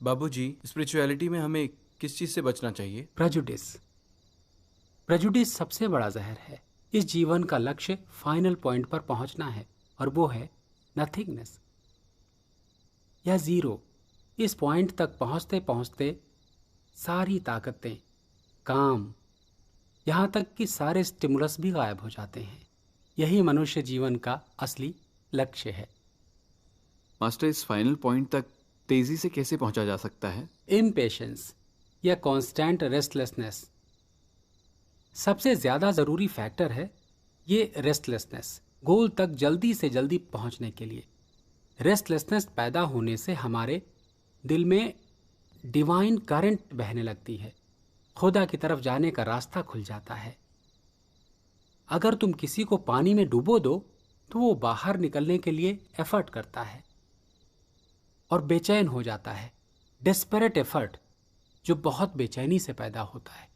बाबूजी, स्पिरिचुअलिटी में हमें किस चीज़ से बचना चाहिए? प्रेजुडिस। प्रेजुडिस सबसे बड़ा जहर है। इस जीवन का लक्ष्य फाइनल पॉइंट पर पहुंचना है और वो है नथिंगनेस या जीरो। इस पॉइंट तक पहुंचते पहुंचते सारी ताकतें, काम, यहां तक कि सारे स्टिमुलस भी गायब हो जाते हैं। यही मनुष्य जीवन का असली लक्ष्य है। मास्टर, इस फाइनल पॉइंट तक तेजी से कैसे पहुंचा जा सकता है? इम्पेशेंस या कांस्टेंट रेस्टलेसनेस सबसे ज्यादा जरूरी फैक्टर है। ये रेस्टलेसनेस गोल तक जल्दी से जल्दी पहुंचने के लिए। रेस्टलेसनेस पैदा होने से हमारे दिल में डिवाइन करंट बहने लगती है, खुदा की तरफ जाने का रास्ता खुल जाता है। अगर तुम किसी को पानी में डुबो दो तो वो बाहर निकलने के लिए एफर्ट करता है और बेचैन हो जाता है। डेस्परेट एफर्ट जो बहुत बेचैनी से पैदा होता है,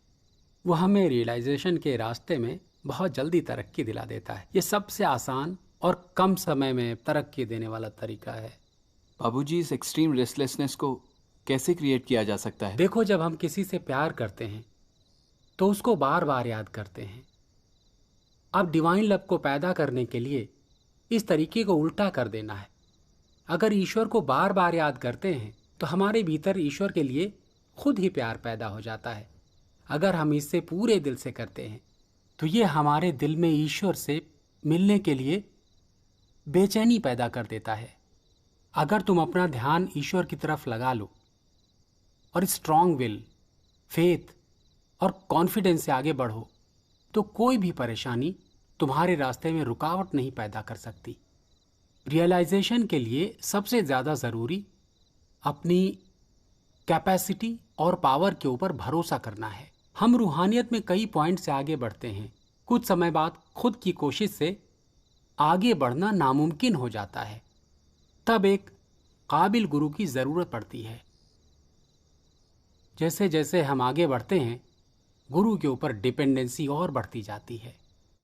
वो हमें रियलाइजेशन के रास्ते में बहुत जल्दी तरक्की दिला देता है। ये सबसे आसान और कम समय में तरक्की देने वाला तरीका है। बाबूजी, इस एक्सट्रीम रेस्टलेसनेस को कैसे क्रिएट किया जा सकता है? देखो, जब हम किसी से प्यार करते हैं तो उसको बार बार याद करते हैं। अब डिवाइन लव को पैदा करने के लिए इस तरीके को उल्टा कर देना है। अगर ईश्वर को बार बार याद करते हैं तो हमारे भीतर ईश्वर के लिए खुद ही प्यार पैदा हो जाता है। अगर हम इससे पूरे दिल से करते हैं तो ये हमारे दिल में ईश्वर से मिलने के लिए बेचैनी पैदा कर देता है। अगर तुम अपना ध्यान ईश्वर की तरफ लगा लो और स्ट्रांग विल, फेथ और कॉन्फिडेंस से आगे बढ़ो तो कोई भी परेशानी तुम्हारे रास्ते में रुकावट नहीं पैदा कर सकती। रियलाइजेशन के लिए सबसे ज़्यादा ज़रूरी अपनी कैपेसिटी और पावर के ऊपर भरोसा करना है। हम रूहानियत में कई पॉइंट से आगे बढ़ते हैं, कुछ समय बाद खुद की कोशिश से आगे बढ़ना नामुमकिन हो जाता है। तब एक काबिल गुरु की ज़रूरत पड़ती है। जैसे जैसे हम आगे बढ़ते हैं, गुरु के ऊपर डिपेंडेंसी और बढ़ती जाती है।